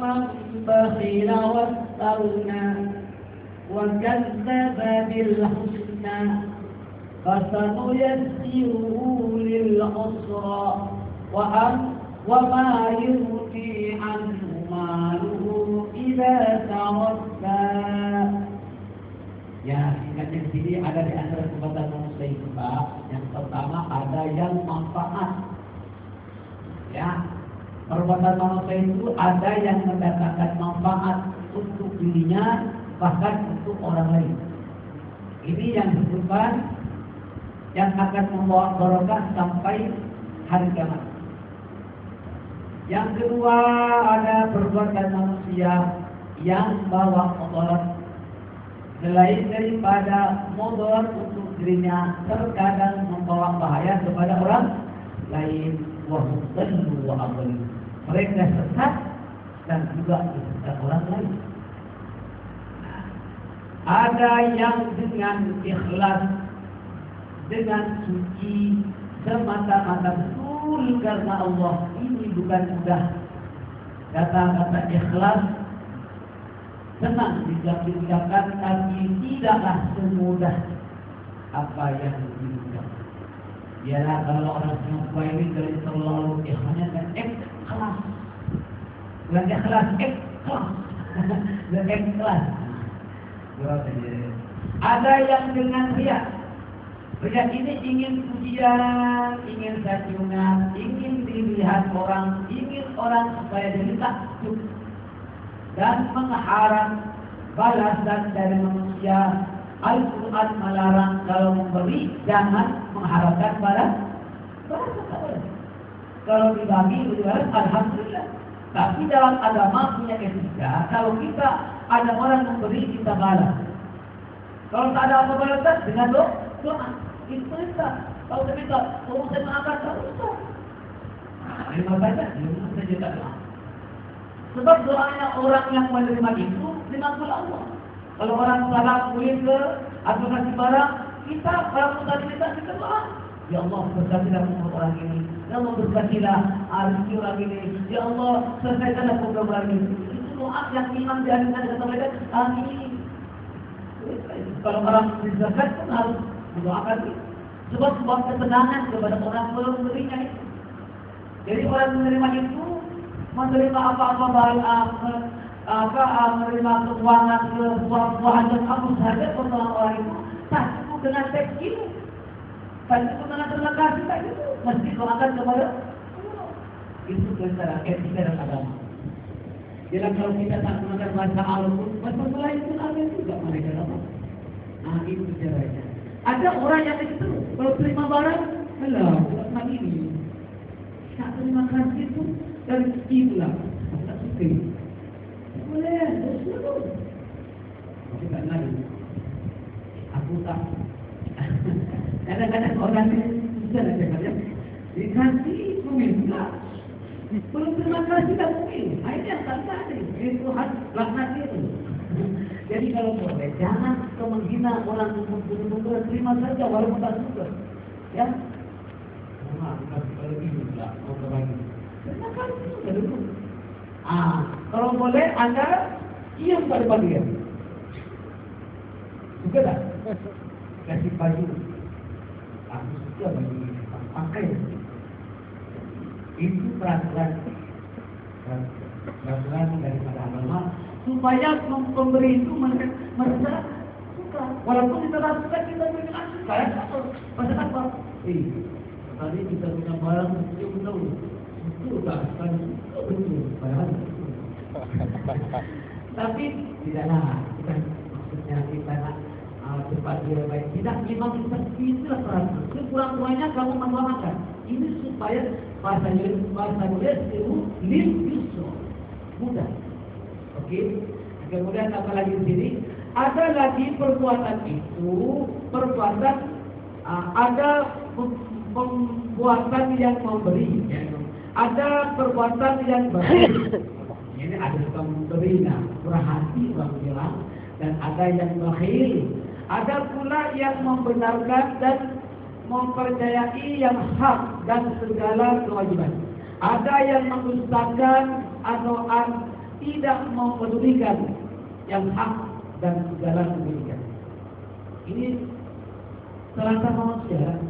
من بخل واستغنى وكذب بالحسنى فسنيسره للعسرى وما يغني عنه ماله إذا تردى. Ya, singkatnya di sini ada di antara perbuatan manusia itu, Pak. Yang pertama ada yang manfaat. Ya, perbuatan manusia itu ada yang mendatangkan manfaat untuk dirinya, bahkan untuk orang lain. Ini yang disebutkan yang akan membawa barokah sampai hari kiamat. Yang kedua ada perbuatan manusia yang bawa mudarat selain daripada mudarat untuk dirinya, terkadang membawa bahaya kepada orang lain. Wahudallu wa adallu, mereka sesat dan juga disesatkan orang lain. Ada yang dengan ikhlas, dengan suci, semata-mata betul karena Allah. Ini bukan mudah. Kata-kata ikhlas senang diucapkan, tapi tidaklah semudah apa yang diucapkan. Ialah kalau orang semua ini terlalu ikhlasnya kan ikhlas, bukan ikhlas, ikhlas, dan ikhlas. Ada yang dengan riya. Riya ini ingin pujian, ingin sanjungan, ingin dilihat orang, ingin orang supaya dia takjub dan mengharap balasan dari manusia. Al-Quran melarang kalau memberi jangan mengharapkan balasan. Kalau dibagi berbalas alhamdulillah. Tapi dalam agama punya etika, kalau kita ada orang memberi kita balas. Kalau tak ada apa balasan dengan doa. Itu perintah. Kalau kita minta, tolong saya maafkan, tak usah. Terima saja, terima saja tak doa. Sebab doanya orang yang menerima itu dimaksud Allah. Kalau orang salah kulit ke atau kasih barang, kita kalau tadi kita doa. Ya Allah, berkatilah umur orang ini. Ya Allah, berkatilah rezeki orang ini. Ya Allah, selesaikanlah program orang ini. Itu doa yang iman diajarkan kata mereka. Amin. Kalau orang berzakat pun harus mendoakan itu. Sebab ketenangan kepada orang pemberinya itu. Jadi orang menerima itu, menerima apa-apa barang menerima keuangan, buah-buahan dan apa saja pertolongan orang itu tak cukup dengan teks ini, tak cukup dengan terima kasih, tak cukup. Mesti doakan kepada Allah. Itu antara etika dan agama. Jadi kalau kita tak menggunakan bahasa Al-Quran, bahasa lain pun ada juga mereka apa? Nah itu caranya. Ada orang yang itu kalau terima barang, alah buat ini, tak terima kasih itu dan itulah tak suka. Boleh, betul. Tapi tak lari. Aku tak. Kadang-kadang orang ini sudah ada kerja. Dikasih meminta. Belum terima kasih tak mungkin. Ini yang tak ada. Ini Tuhan laknat itu. Jadi kalau boleh, jangan kau menghina orang betul-betul terima saja walaupun tak suka. Ya. Kalau ini tak mau berbagi. Terima kasih sudah dulu. Kalau boleh Anda diam pada dia. Suka tak? Kasih baju. Aku suka baju ini. Pakai. Itu peraturan daripada agama supaya pemberi itu merasa suka. Walaupun kita tak suka, kita punya saya pasal apa? Tadi kita punya barang yang tahu. Itu tak akan betul padahal. Tapi tidaklah bukan maksudnya kita nak cepat dia baik. Tidak, memang seperti itulah perasaan. Kurang-kurangnya kamu mendoakan. Ini supaya bahasa dia itu lil yusra, mudah. Oke. Kemudian apa lagi di sini? Ada lagi perbuatan itu, perbuatan ada perbuatan yang memberi. Ada perbuatan yang baik. Ini ada pemberi, murah hati orang bilang, dan ada yang bakhil. Ada pula yang membenarkan dan mempercayai yang hak dan segala kewajiban. Ada yang mendustakan atau tidak memedulikan yang hak dan segala kebaikan. Ini selasa manusia.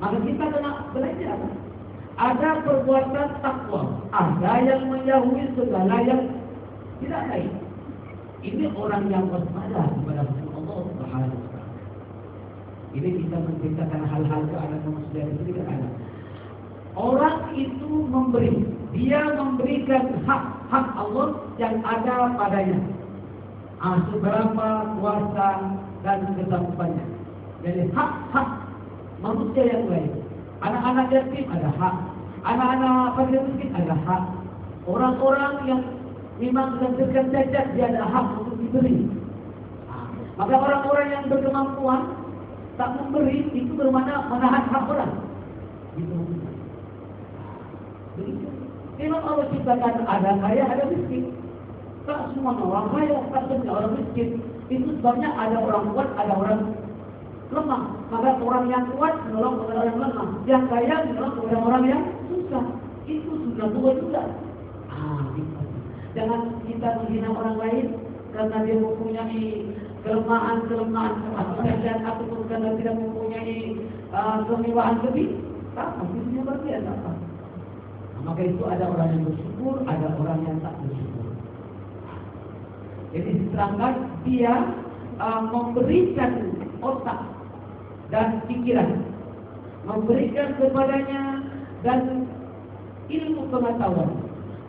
Maka kita kena belajar. Ada perbuatan takwa, ada yang menjauhi segala yang tidak baik. Ini orang yang waspada kepada Allah Subhanahu wa taala. Ini kita menceritakan hal-hal keadaan manusia itu tidak ada. Orang itu memberi, dia memberikan hak Allah yang ada padanya. Seberapa kuasa dan kesanggupannya. Jadi hak manusia yang lain. Anak-anak yatim ada hak, anak-anak fakir miskin ada hak, orang-orang yang memang sedang cacat dia ada hak untuk diberi. Maka orang-orang yang berkemampuan tak memberi itu bermakna menahan hak orang. Begitu. Memang Allah ciptakan ada kaya ada miskin. Tak semua orang kaya, tak semua orang miskin. Itu sebabnya ada orang kuat, ada orang lemah. Maka orang yang kuat menolong kepada orang yang lemah, yang kaya menolong kepada orang yang susah. Itu sudah tua juga. Jangan kita menghina orang lain karena dia mempunyai kelemahan kemanusiaan ataupun karena tidak mempunyai kemewahan lebih. Tak, maksudnya berbiasa. Maka itu ada orang yang bersyukur, ada orang yang tak bersyukur. Jadi diterangkan dia memberikan otak dan pikiran, memberikan kepadanya dan ilmu pengetahuan,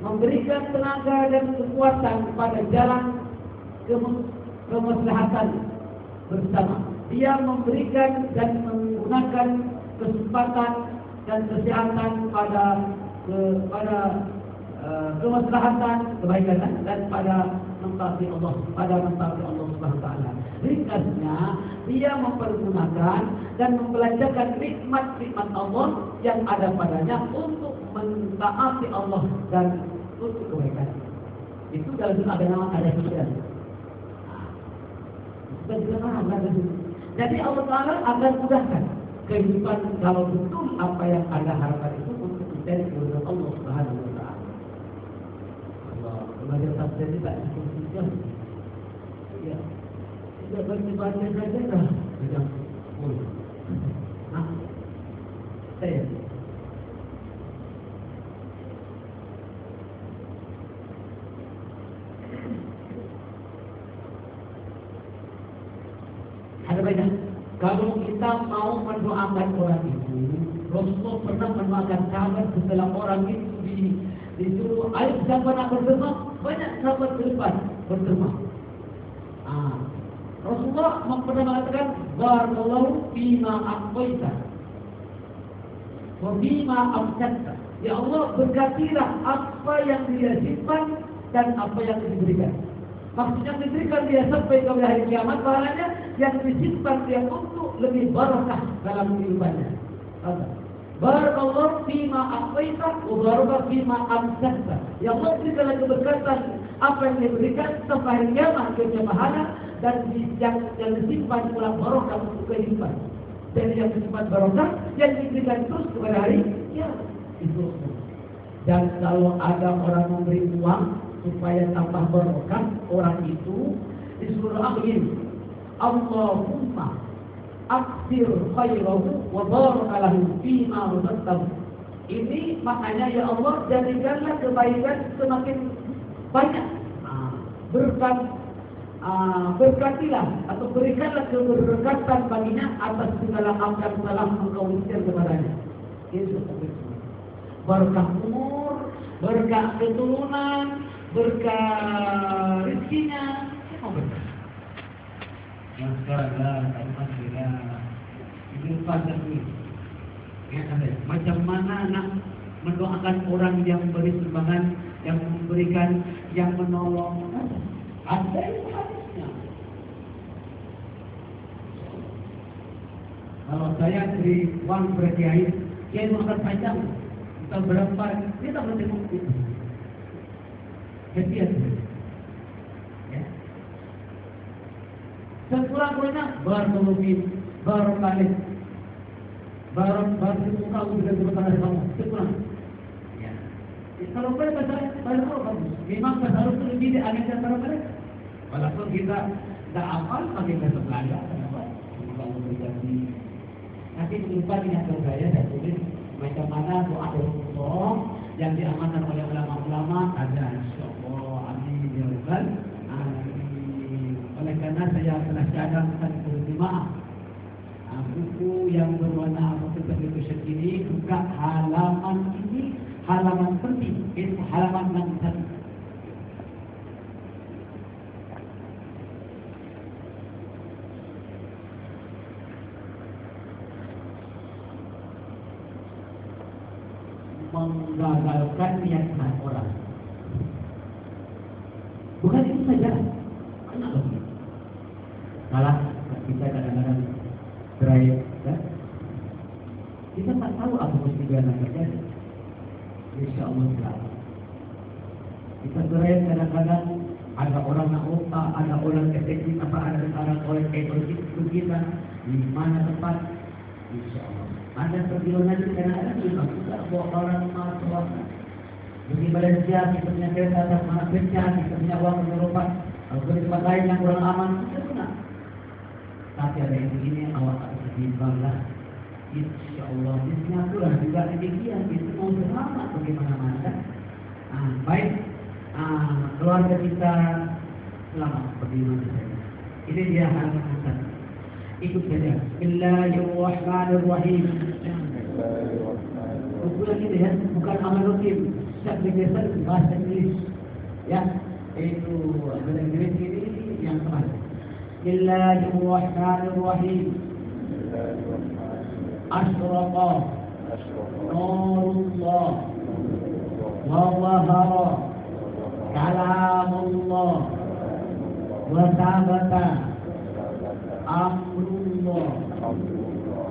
memberikan tenaga dan kekuatan pada jalan kemaslahatan bersama. Dia memberikan dan menggunakan kesempatan dan kesehatan pada kemaslahatan kebaikan dan pada mentaati Allah, Subhanahu wa taala. Ringkasnya, dia mempergunakan dan mempelajarkan nikmat-nikmat Allah yang ada padanya untuk mentaati Allah dan untuk kebaikan. Itu dalam ada nama ada pikiran. Jadi Allah Taala akan mudahkan kehidupan kalau betul apa yang Anda harapkan itu untuk menjadi keridhaan Allah Subhanahu wa taala. Allah, belajar tafsir tidak cukup. Ya. Tidak baca saja dah. Tidak boleh. Saya. Ada banyak. Kalau kita mau mendoakan orang itu, Rasulullah pernah mendoakan sahabat setelah orang itu disuruh, ayo siapa nak berderma, banyak sahabat berdepan berderma. Rasulullah pernah mengatakan, barakallahu fima aqwaita wa fima amsakta. Ya Allah, berkatilah apa yang dia simpan dan apa yang diberikan. Maksudnya diberikan dia sampai ke hari kiamat, pahalanya yang disimpan dia untuk lebih barakah dalam kehidupannya. Barakallahu fima aqwaita wa barakallahu fima amsakta. Ya Allah, berikanlah keberkatan apa yang diberikan sampai hari kiamat ke pahala dan yang disimpan pula barakah untuk kehidupan. Dan yang disimpan barakah yang diberikan terus kepada hari kiamat. Itu. Dan kalau ada orang memberi uang supaya tambah barokah, orang itu disuruh akhir Allahumma aksir khairahu wa barakalahu fima razaqtahu. Ini maknanya, ya Allah, jadikanlah kebaikan semakin banyak. Berkatilah atau berikanlah keberkatan baginya atas segala apa yang telah engkau ucapkan kepadanya. Itu berkah umur, berkah keturunan, berkah rezekinya, semua berkah. Masalah, alhamdulillah. Itu pasal ini. Macam mana nak mendoakan orang yang beri sumbangan, yang memberikan, yang menolong? Ada itu hadisnya. Kalau saya beri uang berkiai, kiai makan panjang, kita berapa? Kita bertemu itu. Kesian. Ya. Sekurang-kurangnya berkelubin, berkali, bermuka dengan kebenaran kamu. Sekurang. Ya. Kalau boleh bahasa Arab bagus. Memang bahasa Arab itu lebih dianggap antara mereka. Walaupun kita tidak hafal pakai bahasa Belanda, kenapa? Kalau berganti. Nanti lupa ingatkan saya tulis macam mana doa Rasulullah yang diamankan oleh ulama-ulama ada insyaallah. Amin ya rabbal alamin. Oleh karena saya telah cadangkan berjemaah buku yang berwarna putih ini buka halaman ini, halaman penting, itu halaman 61. Menggagalkan niatan orang. Bukan itu saja. Banyak lagi. Salah kita kadang-kadang drive, kan? Kita tak tahu apa mesti akan terjadi. Insya Allah selamat. Kita drive kadang-kadang ada orang nak otak, ada orang efektif, ada orang ekonomi kita di mana tempat. Insya Allah. Ada perjalanan di kadang-kadang juga bawa orang masuk. Bagi Malaysia kita punya kereta atas mana kerja, kita punya uang menyerupai. Kalau di tempat lain yang kurang aman, kita guna. Tapi ada yang begini awak tak seimbanglah. Insya Allah di Singapura juga demikian. Itu mau selamat bagaimana kan? Baik, keluarga kita selamat bagaimana saja. Ini dia halaman satu. Ikut saja. Bismillahirrahmanirrahim. Buku yang ini ya, bukan amal rutin. Syak biasa bahasa Inggris. Ya, itu bahasa Inggris ini yang terakhir. Bismillahirrahmanirrahim. Asraqa Nurullah wa zahara kalamullah wa sabata amrullah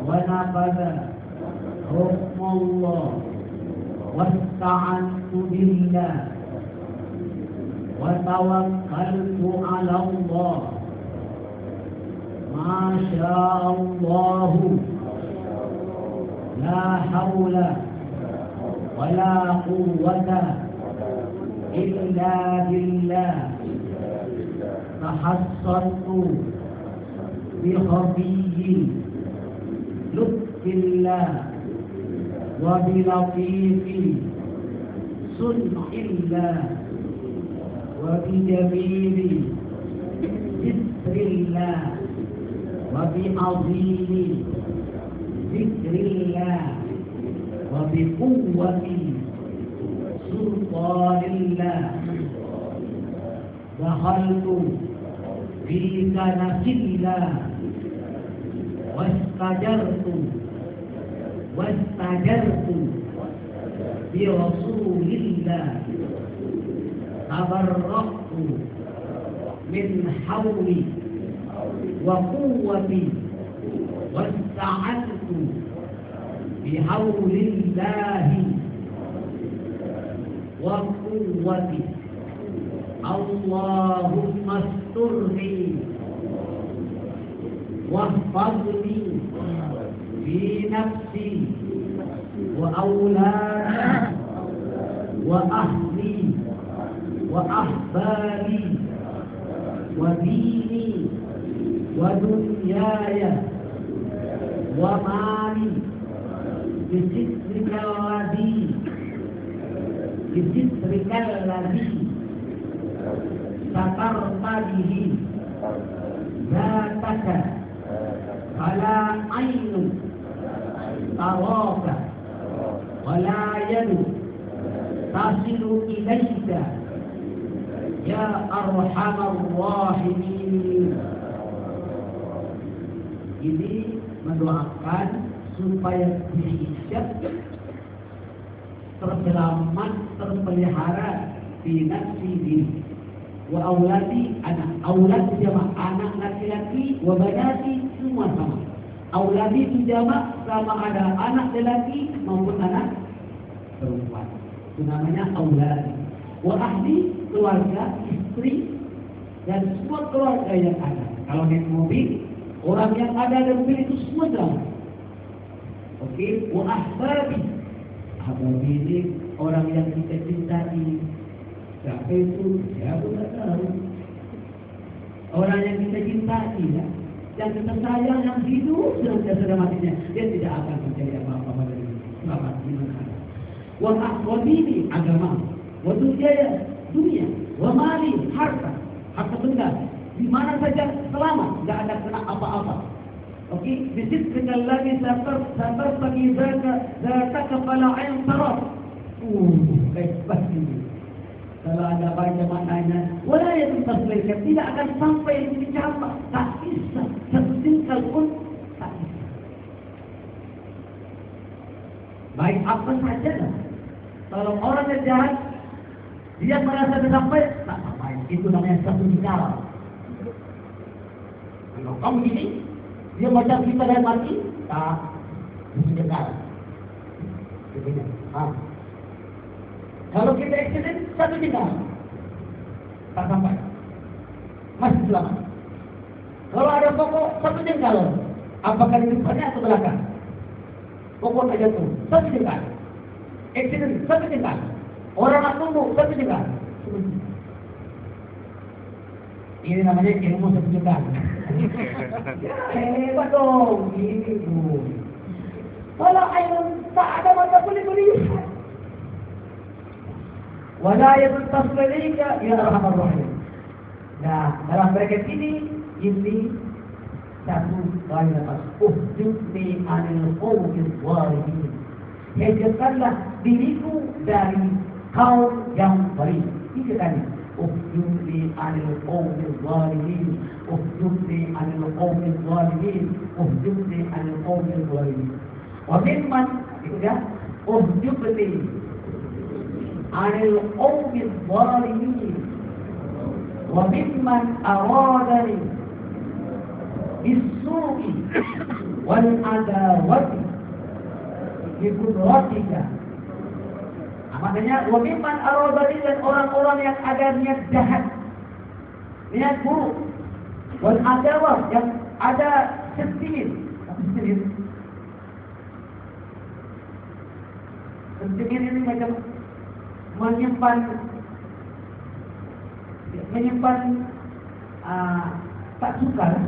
wa nafada hukmullah wasta'antu billah wa tawakkaltu ala Allah. Masya Allah, la hawla wa la quwwata illa billah. Tahassantu bi khabiyyi lutfillah wa bi latifi sun'illah wa bi jamili zikrillah wa bi azimi zikrillah wa bi quwwati sultanillah. Dakhaltu fi kanasillah wastajartu bi rasulillah. Tabarra'tu min hawli wa quwwati wasta'antu bihawlillahi wa quwwati. Allahumma asturni wahfadni fi nafsi wa awladi wa ahli wa ahbari wa dini wa dunyaya wa mali bisitrikal ladhi satarta bihi zataka fala ainu taraka wala yadu tasilu ilaika ya arhamar rahimin. Ini mendoakan supaya dihijab, terselamat, terpelihara di nafsi diri. Wa auladi, anak aulad jamak anak laki-laki, wa banati semua sama. Auladi itu jamak sama ada anak lelaki maupun anak perempuan. Itu namanya auladi. Wa ahli, keluarga, istri dan semua keluarga yang ada. Kalau di mobil, orang yang ada di mobil itu semua sama. Oke, wa ahbabi. Ahbabi ini orang yang kita cintai. Siapa itu? Saya pun tak tahu. Orang yang kita cintai, ya, yang kita sayang, yang hidup sudah matinya, dia tidak akan percaya apa-apa pada diri. Selamat iman. Wa aqdini agama, wa dunia, wa mali harta benda. Di mana saja selamat, tidak ada kena apa-apa. Okey, bisidqika alladhi satartaqi zataka fala ayn taraf. Baik pasti. Kalau ada baca maknanya, wala yatasbihkan, tidak akan sampai dicapai, tak bisa, satu tingkal pun tak bisa. Baik apa saja lah. Kalau orang yang jahat, dia merasa sampai, tak sampai. Itu namanya satu tingkal. Kalau kamu gini, dia macam kita dan mati, tak tingkal. Begini. Kalau kita accident, satu tinggal, tak sampai, masih selamat. Kalau ada pokok, satu tinggal, apakah di depannya atau belakang? Pokok aja tuh, satu tinggal. Accident, satu tinggal. Orang nak tunggu, satu tinggal. Ini namanya ilmu satu tinggal. Hebat dong, ini tuh. Kalau air tak ada mata boleh. Wala yatasbihka ya arhamar rahim. Nah, dalam bracket ini satu kali lepas. Uhdudni anil qawmi zalimin. Hijabkanlah diriku dari kaum yang zalim. Tiga kali. Uhdudni anil qawmi zalimin. Uhdudni anil qawmi zalimin. Uhdudni anil qawmi zalimin. Wa mimman, itu ya. Uhdudni anil qawmi zalimin. Wa mimman aradani bis-su'i wal adawati bi qudratika. Maknanya wa mimman aradani, dan orang-orang yang ada niat jahat, niat buruk, wal adawah, yang ada sentimit. Sentimit ini macam menyimpan tak suka,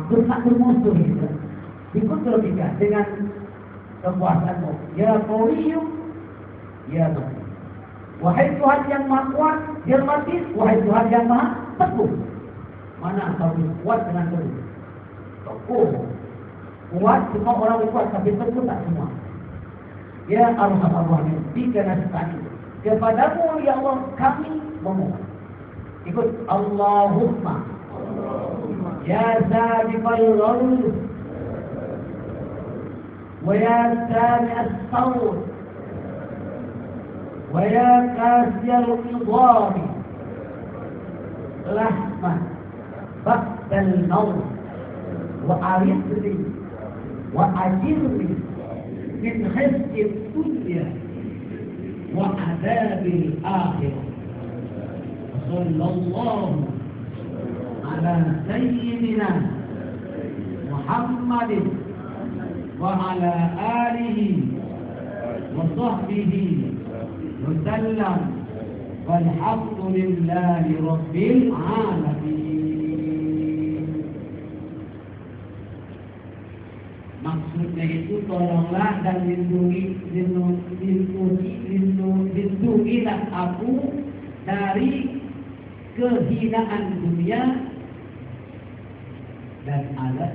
bermusuh gitu. Ikut logika dengan kekuasaanmu. Ya Qawiyyum, ya Tuhan. Wahai Tuhan yang Maha Kuat, yang Matis, wahai Tuhan yang Maha Teguh. Mana kau kuat dengan teguh? Teguh. Kuat semua orang kuat, tapi teguh tak semua. Ya Arhamar Rahimin, bika nasta'in. Kepadamu ya Allah kami memohon. Ikut Allahumma ya Zalifal Ghawr wa ya Sami As-Sawt wa ya Qasiyal Idhari Lahman Ba'dal Maut wa Aridli wa Ajirni min khizyi dunya wa adabil akhirah. Sallallahu ala sayyidina Muhammadin wa ala alihi wa sahbihi wa sallam, walhamdulillahi rabbil alamin. Maksudnya itu, tolonglah dan lindungilah aku dari kehinaan dunia dan alat.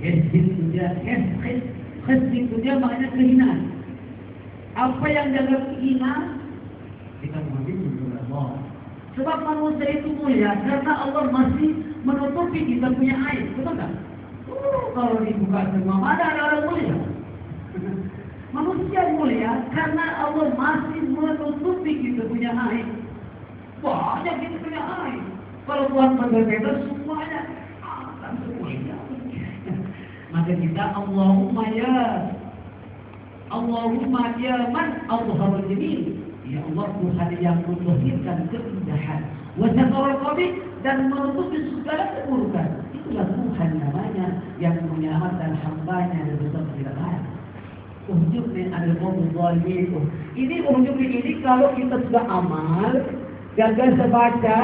Khizyi dunia maknanya kehinaan. Apa yang jaga kehinaan, kita mesti menuntut Allah. Sebab manusia itu mulia karena Allah masih menutupi kita punya aib, betul tak? Kalau dibuka semua, mana ada orang mulia? Manusia mulia karena Allah masih menutupi kita punya aib. Banyak kita punya aib. Kalau Tuhan berbebas semuanya akan semuanya. Maka kita Allahumma ya man azharul jamil. Ya Allah, Tuhan yang melahirkan keindahan, wa satarul qabih, dan menutupi segala keburukan. Itulah Tuhan namanya yang menyelamatkan hambanya dari dosa kesalahan. Uhdudni anil qawmi zalimin. ini ujung ini kalau kita sudah amal, gagal sebaca,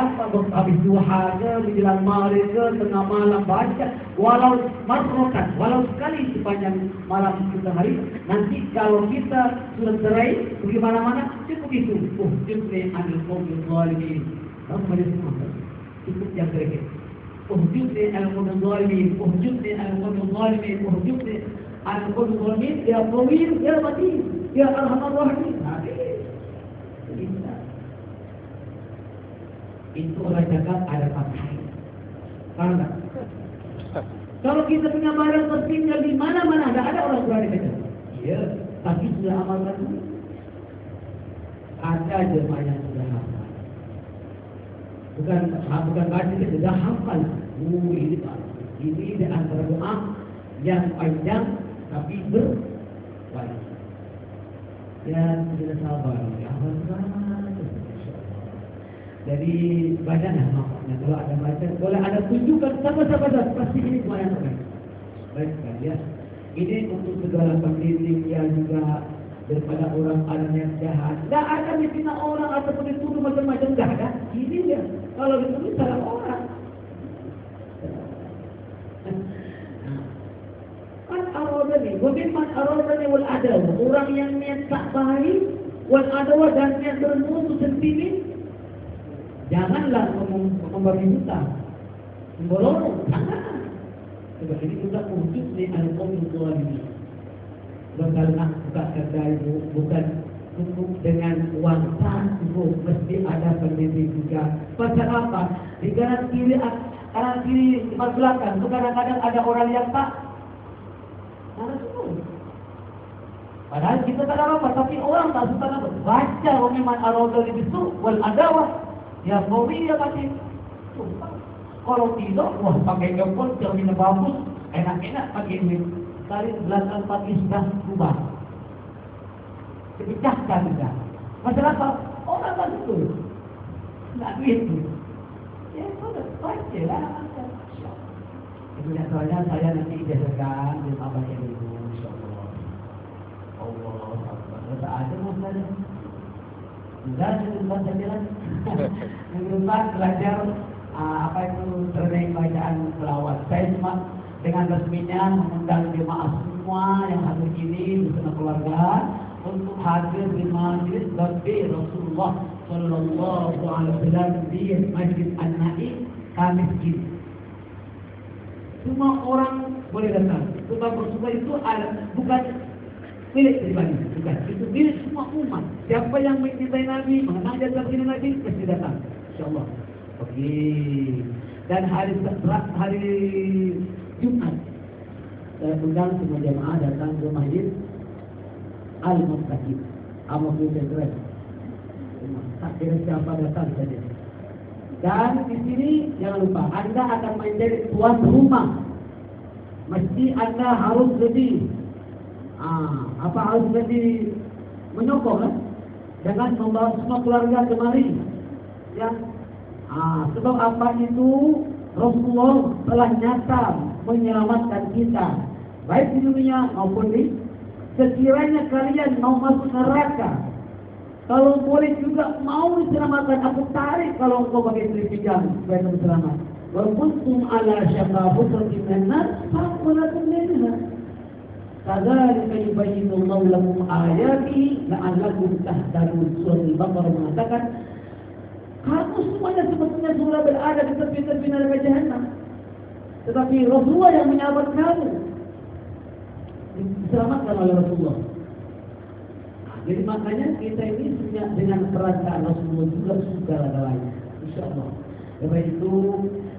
habis duha ke, menjelang maghrib ke, tengah malam baca, walau marrokan, walau sekali sepanjang malam kita hari, nanti kalau kita sudah cerai, pergi mana-mana, cukup itu. Jumlah anil qawmi zalimin. Kamu boleh semua. Cukup yang terakhir. Jumlah anil qawmi zalimin. Jumlah anil qawmi zalimin. Jumlah anil qawmi zalimin. Ya Qawir, ya Matin, ya Arhamar Rahimin. Itu orang cakap ada pakai. Karena kalau kita punya barang tertinggal di mana-mana, tidak ada orang berani kata. Iya, tapi sudah amalkan dulu. Ada jemaah yang sudah hafal. Bukan baca kita sudah hafal. Ini di antara doa yang panjang tapi berkualitas. Ya, sudah sabar. Ya, jadi badanlah maknanya kalau ada baca, boleh ada tunjukkan sahabat-sahabat pasti ini semua yang terbaik. Baiklah ya. Ini untuk segala pendidik yang juga daripada orang ada yang jahat. Tak ada menghina orang ataupun dituduh macam-macam, tak ada. Ini dia. Kalau dituduh salah orang. Kan aradani, bagaimana aradani wal adaw. Orang yang niat tak baik, wal adaw dan niat bermusuh sendiri. Janganlah memberi hutang, membolong, jangan. Sebab ini juga wujud di al-qawmi zalimin. Bukan nak buka kedai bukan cukup dengan uang tak cukup, mesti ada pendidik juga. Pasal apa? Di kanan kiri belakang, itu kadang-kadang ada orang yang tak. Padahal kita tak ada apa, tapi orang tak suka apa. Baca memang al-qawmi itu wal adawah. Ya Qawir ya Matin. Kalau tidak, wah pakai jempol cermin bagus, enak-enak pakai duit. Kali belakang pagi sudah berubah. Dipecahkan juga. Masalah apa? Orang tak betul. Nak duit tu. Ya sudah, baca lah. Itu yang soalnya saya nanti ijazahkan di abang yang itu. InsyaAllah. Allah Akbar. Tak ada masalah. Dan Ustaz jalan Ustaz belajar apa itu terbaik bacaan selawat. Saya cuma dengan resminya mengundang jemaah semua yang hadir ini bersama keluarga untuk hadir di majlis bakti Rasulullah Sallallahu Alaihi Wasallam di Masjid An-Naim Kamis ini. Semua orang boleh datang. Sebab Rasulullah itu bukan milik pribadi, bukan. Itu milik semua umat. Siapa yang mencintai Nabi, mengenal jasa Nabi, pasti datang. InsyaAllah. Okey. Dan hari Jumat, saya undang semua jemaah datang ke Masjid Al-Muqtaqib. Amal kita tak kira siapa datang saja. Dan di sini jangan lupa, anda akan menjadi tuan rumah. Mesti anda harus lebih harus jadi menyokong kan? Jangan membawa semua keluarga kemari. Ya. Sebab apa itu Rasulullah telah nyata menyelamatkan kita baik di dunia maupun di sekiranya kalian mau masuk neraka, kalau boleh juga mau diselamatkan, aku tarik kalau engkau pakai istri pijam supaya kamu selamat. Wa kuntum ala syafa hufratin minan nar fa'lakum minha. Kadzalika yubayyinu Allahu lakum ayatihi la'allakum tahtadun. Surah Al-Baqarah mengatakan, kamu semuanya sebetulnya sudah berada di tepi-tepi neraka jahanam, tetapi Rasulullah yang menyelamatkan kamu, diselamatkan oleh Rasulullah. Jadi makanya kita ini punya dengan perasaan Rasulullah juga segala-galanya, InsyaAllah. Sebab itu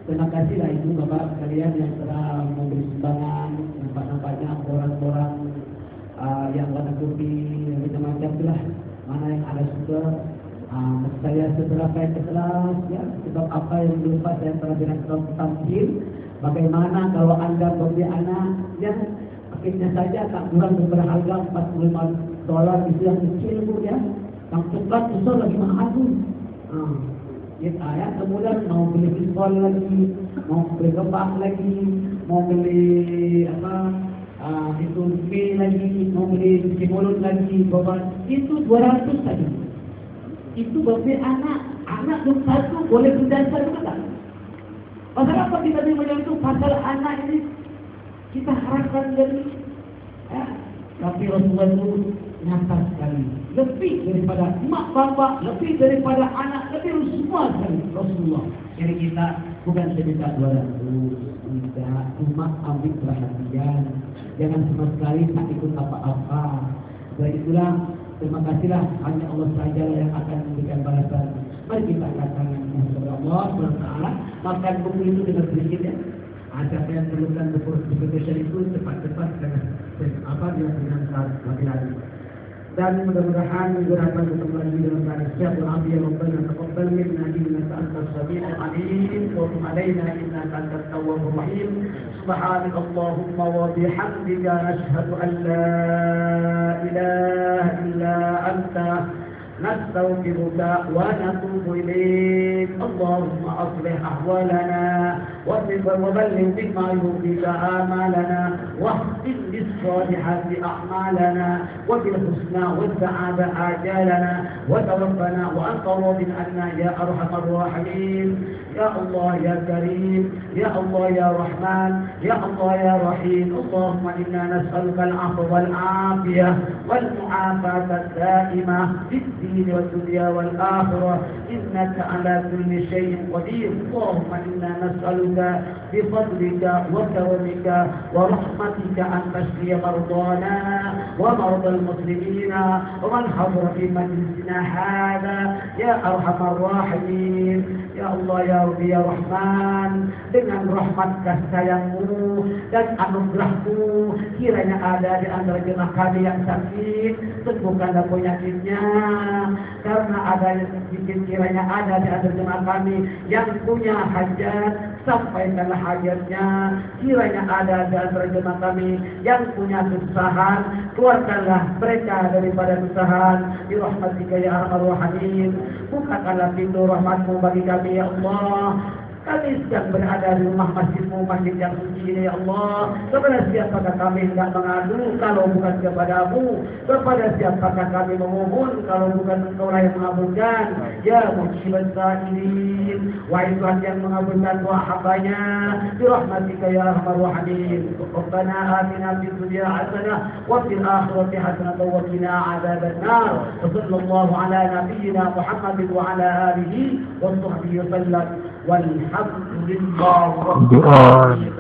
terima kasihlah ibu bapak sekalian yang telah memberi sumbangan, nampak-nampaknya orang-orang yang warna putih, macam-macam itulah. Mana yang ada sudah, saya seberapa yang ikhlas, ya, sebab apa yang lupa saya pernah dengan tampil. Bagaimana kalau anda beri anak yang akhirnya saja tak kurang berharga $45 itu yang kecil pun ya, yang coklat besar lagi mahal pun. Ya, kemudian mau beli pistol lagi, mau beli gebak lagi, mau beli itu pay lagi, mau beli cuci mulut lagi, beban itu 200 tadi. Itu berarti anak belum satu boleh berjasa juga tak? Pasal apa kita macam itu? Pasal anak ini kita harapkan jadi. Tapi Rasulullah itu nyata sekali, lebih daripada mak bapak, lebih daripada anak, lebih semua sekali Rasulullah. Jadi kita bukan sejuta 200, tidak, cuma ambil perhatian, jangan sama sekali tak ikut apa-apa. Dan itulah, terima kasihlah, hanya Allah saja yang akan memberikan balasan. Mari kita katakan kepada Allah SWT, makan buku itu dengan sedikit ya. Ada yang perlukan berbeda itu cepat-cepat dengan lagi. Dan mudah-mudahan gerakan ketemu lagi dalam keadaan siap walafiat Rabbana taqabbal minna innaka antas samiul alim wa tub alaina innaka antat tawwabur rahim. Subhanaka Allahumma wa bihamdika nashhadu an la ilaha illa anta نستغفرك ونتوب إليك. اللهم أصلح أحوالنا وبلغ بما يرضيك آمالنا واختم بالصالحات أعمالنا وبالحسنى والسعادة آجالنا وتوفنا وأنت راض عنا يا أرحم الراحمين. يا الله يا كريم، يا الله يا رحمن، يا الله يا رحيم. اللهم إنا نسألك العفو والعافية والمعافاة الدائمة في الدين والدنيا والآخرة إنك على كل شيء قدير. اللهم إنا نسألك بفضلك وكرمك ورحمتك أن تشفي مرضانا ومرضى المسلمين ومن حضر في مجلسنا هذا يا أرحم الراحمين. Ya Allah ya Rabbi ya Rahman, dengan rahmat kasih sayangmu dan anugerahmu, kiranya ada di antara jemaah kami yang sakit, sembuhkanlah penyakitnya. Karena ada yang sedikit, kiranya ada di antara jemaah kami yang punya hajat, sampaikanlah hajatnya. Kiranya ada di antara jemaah kami yang punya kesusahan, keluarkanlah mereka daripada kesusahan. Bi rahmatika ya arhamar rahimin. Bukakanlah pintu rahmatmu bagi kami ya Allah. Kami sedang berada di rumah masjidmu, masjid yang suci ini ya Allah. Kepada siapakah kami hendak mengadu kalau bukan kepadamu? Kepada siapakah kami memohon kalau bukan Engkau yang mengabulkan? Ya mujibas sa'ilin, wahai Tuhan yang mengabulkan doa hambanya. Bi rahmatika ya arhamar rahimin. Rabbana atina fid dunya hasanah wa fil akhirati hasanah wa qina adzabannar. Wa sallallahu ala nabiyyina Muhammadin wa ala alihi wa sahbihi wasallam. والحمد لله رب العالمين.